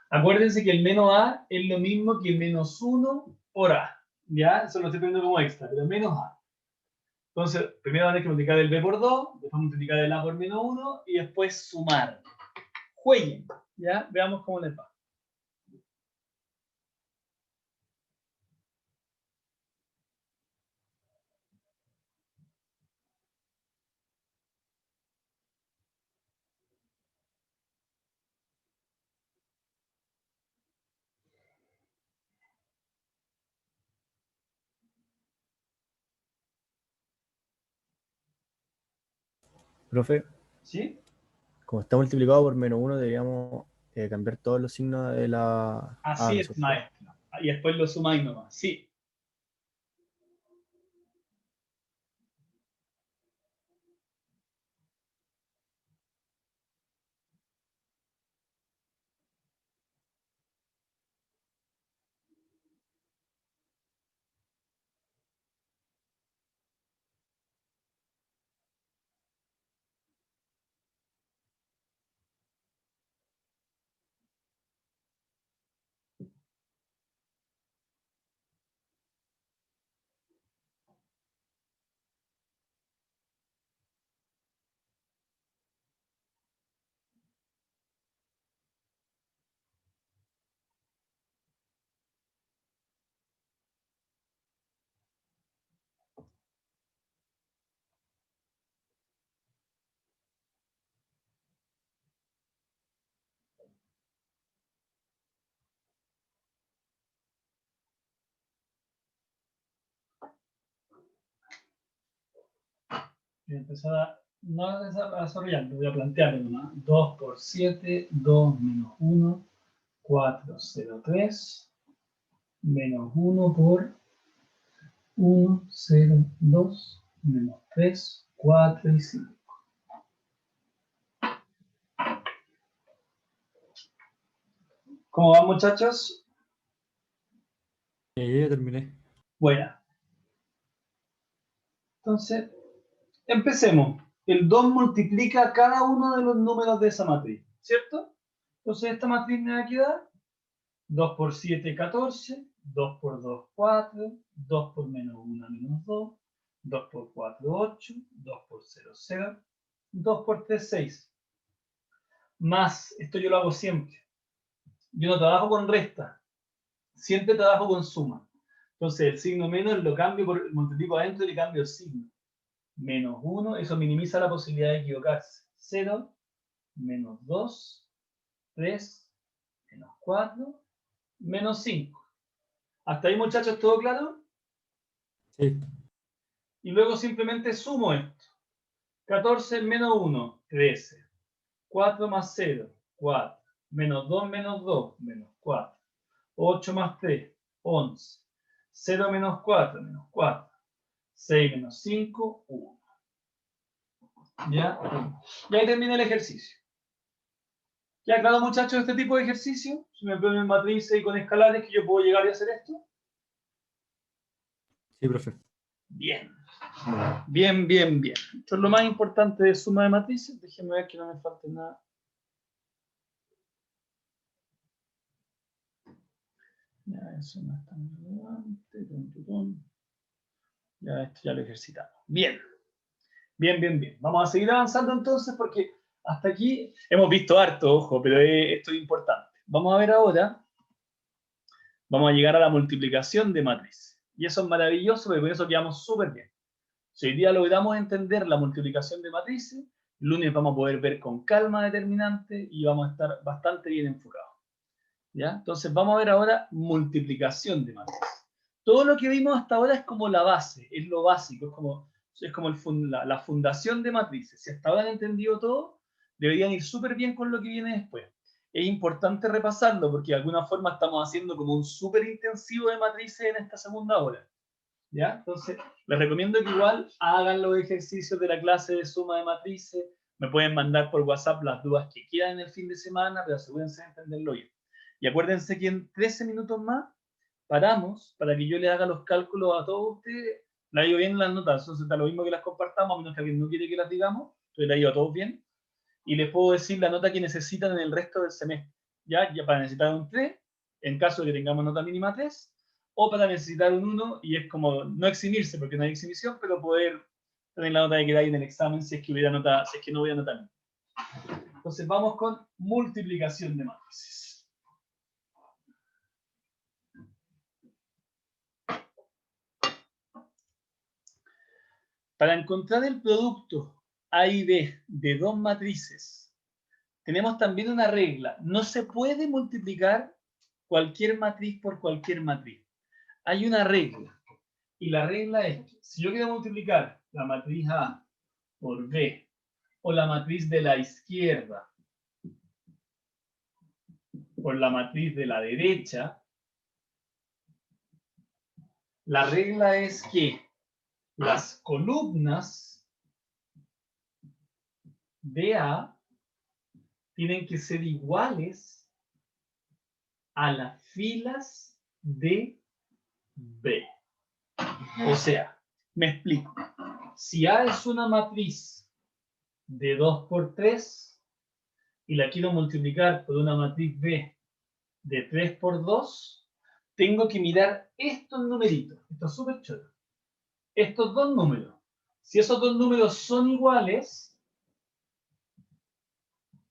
Acuérdense que el menos A es lo mismo que menos 1 por A. ¿Ya? Eso lo estoy poniendo como extra, pero menos A. Entonces, primero van a tener que multiplicar el B por 2, después multiplicar el A por menos 1 y después sumar. Jueguen, ¿ya? Veamos cómo les va. Profe, ¿Sí? como está multiplicado por -1, deberíamos cambiar todos los signos de la A, Así ¿no es es, cierto? maestro. Y después lo sumáis nomás. Sí. Voy a empezar no a desarrollar, lo voy a plantear nomás. 2 por 7, 2 menos 1, 4, 0, 3, menos 1 por 1, 0, 2, menos 3, 4 y 5. ¿Cómo van, muchachos? Yo ya terminé. Buena. Entonces, empecemos. El 2 multiplica cada uno de los números de esa matriz, ¿cierto? Entonces, esta matriz me va a quedar 2 por 7, 14, 2 por 2, 4, 2 por menos 1, menos 2, 2 por 4, 8, 2 por 0, 0, 2 por 3, 6. Más, esto yo lo hago siempre, Yo no trabajo con resta, siempre trabajo con suma. Entonces el signo menos lo cambio por, multiplico adentro y le cambio el signo. Menos 1, eso minimiza la posibilidad de equivocarse. 0, menos 2, 3, menos 4, menos 5. ¿Hasta ahí, muchachos, todo claro? Sí. Y luego simplemente sumo esto. 14 menos 1, 13. 4 más 0, 4. Menos 2 menos 2, menos 4. 8 más 3, 11. 0 menos 4, menos 4. 6 menos 5, 1. ¿Ya? Y ahí termina el ejercicio. ¿Ya claro, muchachos, este tipo de ejercicio? Si me ponen matrices y con escalares, que yo puedo llegar a hacer esto. Sí, profe. Bien. Bien, bien, bien. Esto es lo más importante de suma de matrices. Déjenme ver que no me falte nada. Ya, eso no es tan relevante. Ya, esto ya lo ejercitamos. Bien. Bien, bien, bien. Vamos a seguir avanzando entonces porque hasta aquí hemos visto harto, ojo, pero esto es importante. Vamos a ver ahora, vamos a llegar a la multiplicación de matrices. Y eso es maravilloso, porque con eso quedamos súper bien. Si hoy día logramos entender la multiplicación de matrices, el lunes vamos a poder ver con calma determinantes y vamos a estar bastante bien enfocados. ¿Ya? Entonces vamos a ver ahora multiplicación de matrices. Todo lo que vimos hasta ahora es como la base, es lo básico, es como la fundación de matrices. Si hasta ahora han entendido todo, deberían ir súper bien con lo que viene después. Es importante repasarlo porque de alguna forma estamos haciendo como un súper intensivo de matrices en esta segunda hora. ¿Ya? Entonces, les recomiendo que igual hagan los ejercicios de la clase de suma de matrices. Me pueden mandar por WhatsApp las dudas que quieran en el fin de semana, pero asegúrense de entenderlo bien. Y acuérdense que en 13 minutos más paramos para que yo le haga los cálculos a todos ustedes. La digo bien en las notas, entonces está lo mismo que las compartamos, a menos que alguien no quiere que las digamos. Entonces la digo a todos bien. Y les puedo decir la nota que necesitan en el resto del semestre. Ya para necesitar un 3, en caso de que tengamos nota mínima 3, o para necesitar un 1, y es como no eximirse, porque no hay exhibición, pero poder tener la nota que queráis en el examen si es que hubiera nota, si es que no hubiera nota mínima. Entonces vamos con multiplicación de matrices. Para encontrar el producto A y B de dos matrices, tenemos también una regla. No se puede multiplicar cualquier matriz por cualquier matriz. Hay una regla. Y la regla es que si yo quiero multiplicar la matriz A por B o la matriz de la izquierda por la matriz de la derecha, la regla es que las columnas de A tienen que ser iguales a las filas de B. O sea, me explico. Si A es una matriz de 2 por 3 y la quiero multiplicar por una matriz B de 3 por 2, tengo que mirar estos numeritos. Esto es súper chulo. Estos dos números. Si esos dos números son iguales,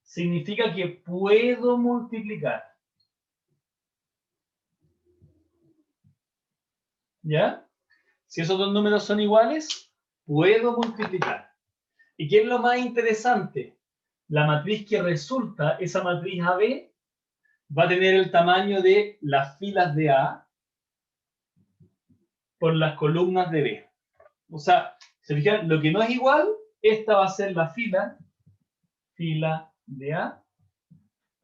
significa que puedo multiplicar. ¿Ya? Si esos dos números son iguales, puedo multiplicar. ¿Y qué es lo más interesante? La matriz que resulta, esa matriz AB, va a tener el tamaño de las filas de A por las columnas de B. O sea, ¿se fijan? Lo que no es igual, esta va a ser la fila de A.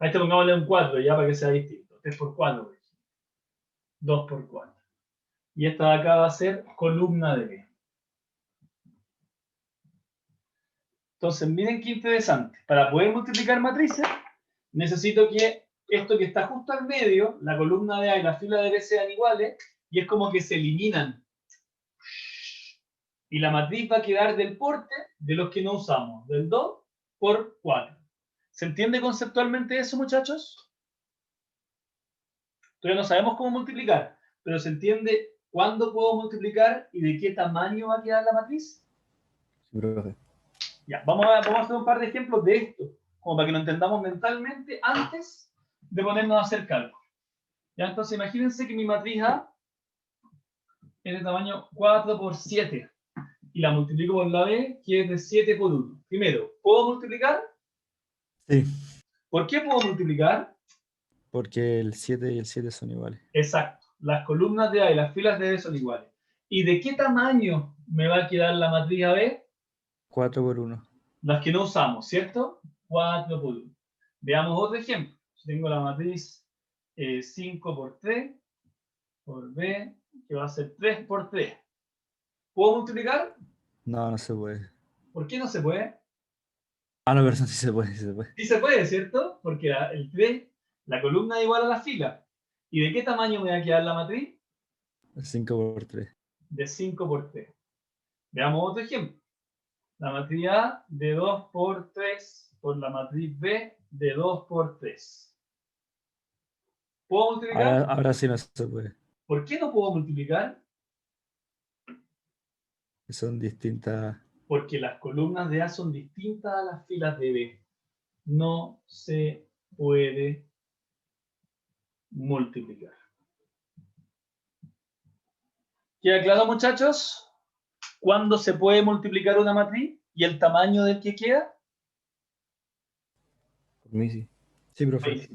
A este pongámosle un 4 ya para que sea distinto. 3 por 4, 2 por 4. Y esta de acá va a ser columna de B. Entonces, miren qué interesante. Para poder multiplicar matrices, necesito que esto que está justo al medio, la columna de A y la fila de B sean iguales, y es como que se eliminan. Y la matriz va a quedar del porte de los que no usamos, del 2 por 4. ¿Se entiende conceptualmente eso, muchachos? Todavía no sabemos cómo multiplicar, pero ¿se entiende cuándo puedo multiplicar y de qué tamaño va a quedar la matriz? Sí, profe. Ya, vamos a hacer un par de ejemplos de esto, como para que lo entendamos mentalmente antes de ponernos a hacer cálculo. ¿Ya? Entonces imagínense que mi matriz A es de tamaño 4 por 7 y la multiplico por la B, que es de 7 por 1. Primero, ¿puedo multiplicar? Sí, ¿Por qué puedo multiplicar? porque el 7 y el 7 son iguales. Exacto. Las columnas de A y las filas de B son iguales. ¿Y de qué tamaño me va a quedar la matriz AB? 4 por 1. Las que no usamos, ¿cierto? 4 por 1. Veamos otro ejemplo. Tengo la matriz 5 por 3 por B, que va a ser 3 por 3. ¿Puedo multiplicar? No, no se puede. ¿Por qué no se puede? Ah, no, perdón, sí se puede, sí se puede. Sí se puede, ¿cierto? Porque el 3, la columna es igual a la fila. ¿Y de qué tamaño me va a quedar la matriz? 5 por 3. De 5 por 3. Veamos otro ejemplo. La matriz A de 2 por 3 por la matriz B de 2 por 3. ¿Puedo multiplicar? Ahora sí no se puede. ¿Por qué no puedo multiplicar? Son distintas. Porque las columnas de A son distintas a las filas de B. No se puede multiplicar. ¿Queda claro, muchachos? ¿Cuándo se puede multiplicar una matriz y el tamaño del que queda? Por mí sí. Sí, profe.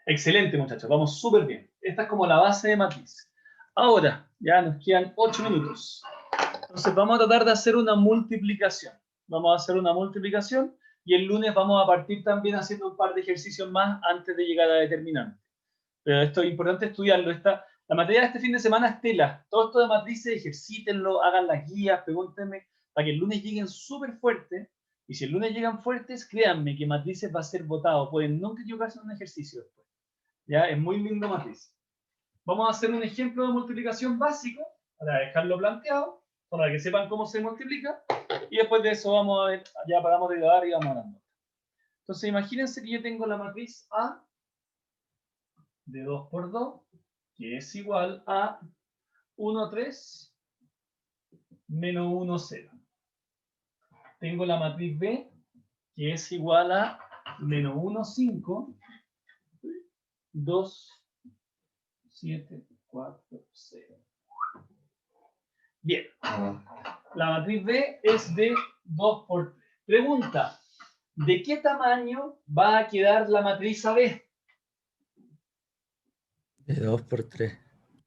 Excelente, muchachos. Vamos súper bien. Esta es como la base de matriz. Ahora, ya nos quedan 8 minutos. Entonces vamos a tratar de hacer una multiplicación. Vamos a hacer una multiplicación y el lunes vamos a partir también haciendo un par de ejercicios más antes de llegar a determinante. Pero esto es importante estudiarlo. La materia de este fin de semana es tela. Todo esto de matrices, ejercítenlo, hagan las guías, pregúntenme, para que el lunes lleguen súper fuertes. Y si el lunes llegan fuertes, créanme que matrices va a ser votado. Pueden nunca equivocarse en un ejercicio después. ¿Ya? Es muy lindo matriz. Vamos a hacer un ejemplo de multiplicación básico para dejarlo planteado, para que sepan cómo se multiplica. Y después de eso vamos a ver, ya paramos de grabar y vamos hablando. Entonces imagínense que yo tengo la matriz A de 2 por 2, que es igual a 1, 3, menos 1, 0. Tengo la matriz B, que es igual a menos 1, 5, 2, 7, 4, 0. Bien. La matriz B es de 2 por 3. Pregunta, ¿de qué tamaño va a quedar la matriz AB? De 2 por 3.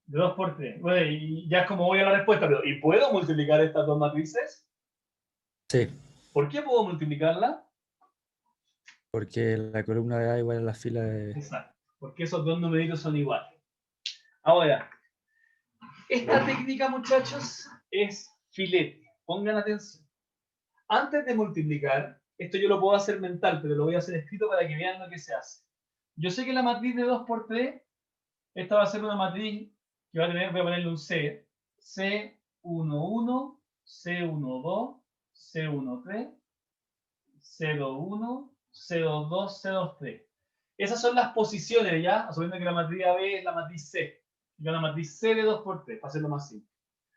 De 2 por 3. Bueno, y ya es como voy a la respuesta, pero ¿y puedo multiplicar estas dos matrices? Sí, ¿Por qué puedo multiplicarla? porque la columna de A igual a la fila de. Exacto, porque esos dos numeritos son iguales. Ahora, esta técnica, muchachos, es filete. Pongan atención. Antes de multiplicar, esto yo lo puedo hacer mental, pero lo voy a hacer escrito para que vean lo que se hace. Yo sé que la matriz de 2 por 3, esta va a ser una matriz que va a tener, voy a ponerle un C. C11, C12, C13, C21, C22, C23. Esas son las posiciones, ¿ya? Asumiendo que la matriz AB es la matriz C. Y una matriz C de 2 por 3, para hacerlo más simple.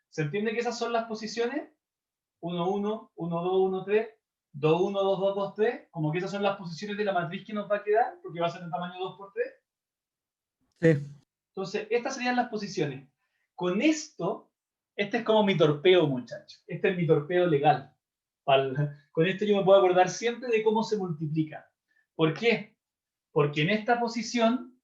¿Se entiende que esas son las posiciones? 1, 1, 1, 2, 1, 3, 2, 1, 2, 2, 2, 3. Como que esas son las posiciones de la matriz que nos va a quedar, porque va a ser en tamaño 2 por 3. Sí. Entonces, estas serían las posiciones. Con esto, este es como mi torpeo, muchachos. Este es mi torpeo legal. Con esto yo me puedo acordar siempre de cómo se multiplica. ¿Por qué? Porque en esta posición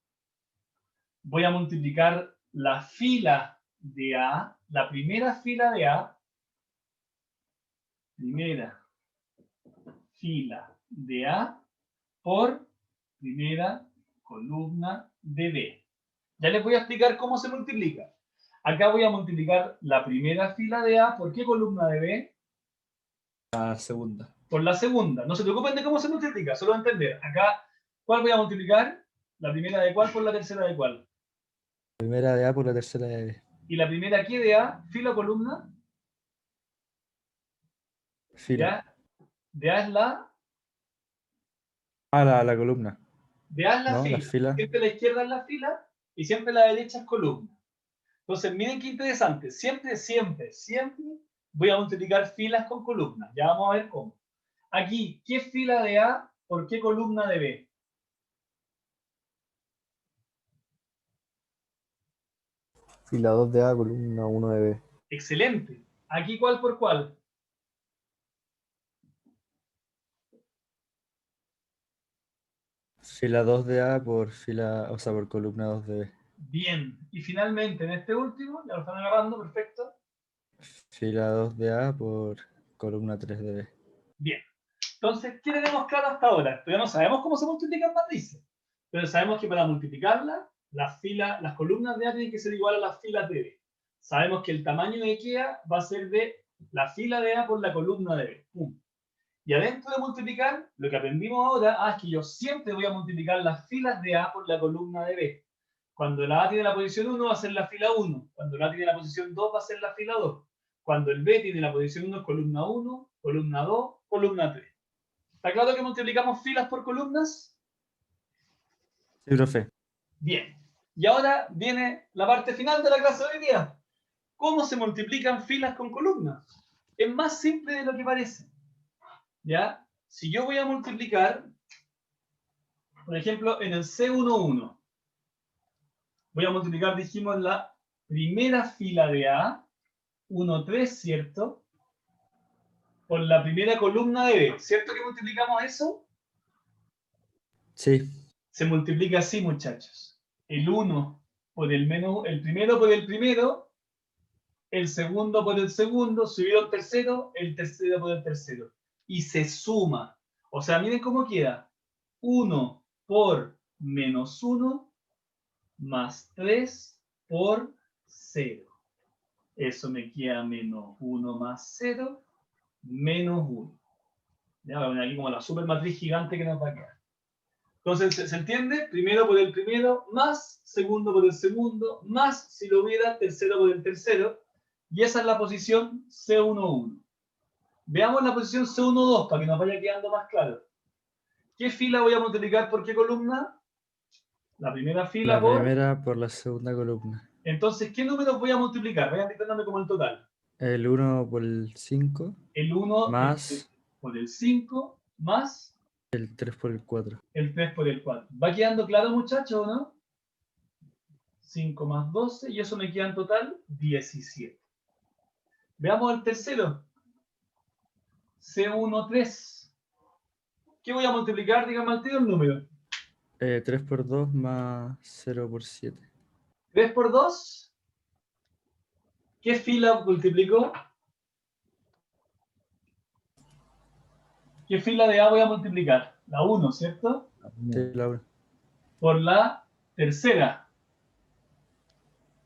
voy a multiplicar la fila de A, la primera fila de A, primera fila de A por primera columna de B. Ya les voy a explicar cómo se multiplica. Acá voy a multiplicar la primera fila de A. ¿Por qué columna de B? La segunda. Por la segunda. No se preocupen de cómo se multiplica, solo entender. Acá, ¿cuál voy a multiplicar? ¿La primera de cuál por la tercera de cuál? Primera de A por la tercera de B. ¿Y la primera qué de A? ¿Fila o columna? Fila. De A es la... Ah, la columna. De A es la ¿No? La fila. fila. Siempre la izquierda es la fila y siempre la derecha es columna. Entonces, miren qué interesante. Siempre, siempre, siempre voy a multiplicar filas con columnas. Ya vamos a ver cómo. Aquí, ¿qué fila de A por qué columna de B? Fila 2 de A, columna 1 de B. Excelente. ¿Aquí cuál por cuál? Fila 2 de A por fila, o sea, por columna 2 de B. Bien. Y finalmente, en este último, ya lo están agarrando, perfecto. Fila 2 de A por columna 3 de B. Bien. Entonces, ¿qué tenemos claro hasta ahora? Todavía no sabemos cómo se multiplican matrices, pero sabemos que para multiplicarlas, las columnas de A tienen que ser igual a las filas de B. Sabemos que el tamaño de IKEA va a ser de la fila de A por la columna de B. ¡Pum! Y adentro de multiplicar, lo que aprendimos ahora, es que yo siempre voy a multiplicar las filas de A por la columna de B. Cuando la A tiene la posición 1 va a ser la fila 1, cuando la A tiene la posición 2 va a ser la fila 2. Cuando el B tiene la posición 1 es columna 1, columna 2, columna 3. ¿Está claro que multiplicamos filas por columnas? Sí, profe. Bien. Y ahora viene la parte final de la clase de hoy día. ¿Cómo se multiplican filas con columnas? Es más simple de lo que parece. ¿Ya? Si yo voy a multiplicar, por ejemplo, en el C11, voy a multiplicar, dijimos, la primera fila de A, 1, 3, ¿cierto? Por la primera columna de B. ¿Cierto que multiplicamos eso? Sí. Se multiplica así, muchachos. El 1 por el menos, el primero por el primero, el segundo por el segundo, subido el tercero por el tercero. Y se suma. O sea, miren cómo queda. 1 por menos 1 más 3 por 0. Eso me queda menos 1 más 0, menos 1. Ya va a poner aquí como la supermatriz gigante que nos va a quedar. Entonces, ¿se entiende? Primero por el primero, más segundo por el segundo, más, si lo hubiera, tercero por el tercero. Y esa es la posición C11. Veamos la posición C12 para que nos vaya quedando más claro. ¿Qué fila voy a multiplicar por qué columna? La primera fila La por... primera por la segunda columna. Entonces, ¿qué números voy a multiplicar? Vayan dictándome como el total. El 1 por el 5 El 1 más por el 5 más el 3 por el 4. el 3 por el 4. ¿Va quedando claro, muchachos, o no? 5 más 12, y eso me queda en total 17. Veamos el tercero. C13. ¿Qué voy a multiplicar? Dígame al tiro el número. 3 por 2 más 0 por 7. 3 por 2. ¿Qué fila multiplicó? ¿Qué fila de A voy a multiplicar? La 1, ¿cierto? Sí, Laura. Por la tercera.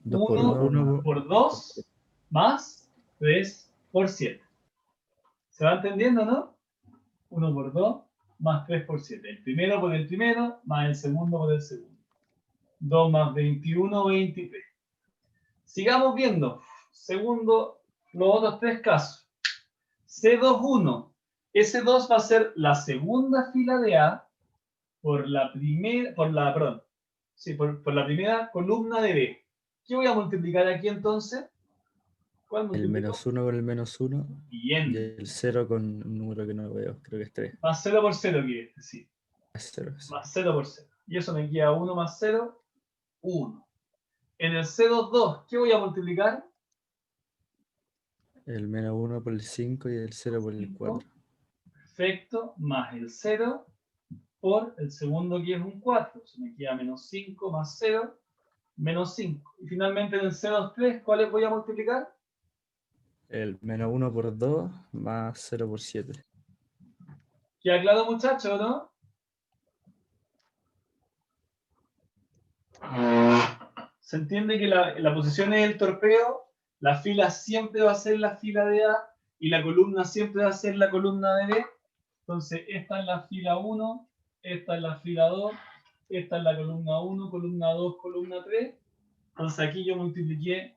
2 por 1 1 por 2 más 3 por 7. ¿Se va entendiendo, no? 1 por 2 más 3 por 7. El primero por el primero más el segundo por el segundo. 2 más 21, 23. Sigamos viendo. Segundo, los otros tres casos. C21. Ese 2 va a ser la segunda fila de A por la primera, por la primera columna de B. ¿Qué voy a multiplicar aquí entonces? ¿Cuál el multiplico? menos 1 con el menos 1 y Bien. el 0 con un número que no veo, creo que es 3. Más 0 por 0 quiere decir. Es 0 eso. Más 0 por 0. Y eso me queda 1 más 0, 1. En el C22, ¿qué voy a multiplicar? El menos 1 por el 5 y el 0 por el 4. Perfecto, más el 0 por el segundo que es un 4. Se me queda menos 5 más 0, menos 5. Y finalmente en el C23, ¿cuáles voy a multiplicar? El menos 1 por 2 más 0 por 7. ¿Queda claro, muchachos, no? Se entiende que la posición es el torpeo, la fila siempre va a ser la fila de A y la columna siempre va a ser la columna de B. Entonces, esta es la fila 1, esta es la fila 2, esta es la columna 1, columna 2, columna 3. Entonces, aquí yo multipliqué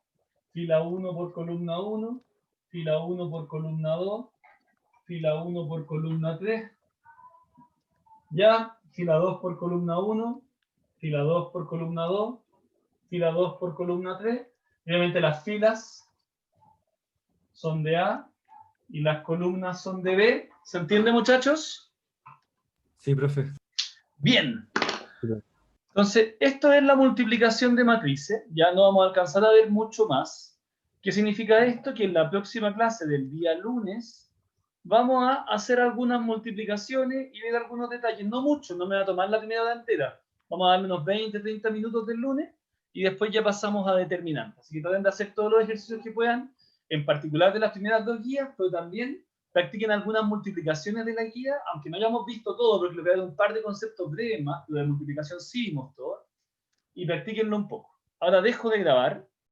fila 1 por columna 1, fila 1 por columna 2, fila 1 por columna 3. Ya, fila 2 por columna 1, fila 2 por columna 2, fila 2 por columna 3. Obviamente las filas son de A y las columnas son de B. ¿Se entiende, muchachos? Sí, profe. Bien. Entonces, esto es la multiplicación de matrices. Ya no vamos a alcanzar a ver mucho más. ¿Qué significa esto? Que en la próxima clase del día lunes vamos a hacer algunas multiplicaciones y ver algunos detalles. No mucho, no me va a tomar la primera hora entera. Vamos a darle unos 20, 30 minutos del lunes y después ya pasamos a determinantes. Así que traten de hacer todos los ejercicios que puedan, en particular de las primeras dos guías, pero también practiquen algunas multiplicaciones de la guía, aunque no hayamos visto todo, porque les voy a dar un par de conceptos breves más, lo de multiplicación sí vimos todo, y practíquenlo un poco. Ahora dejo de grabar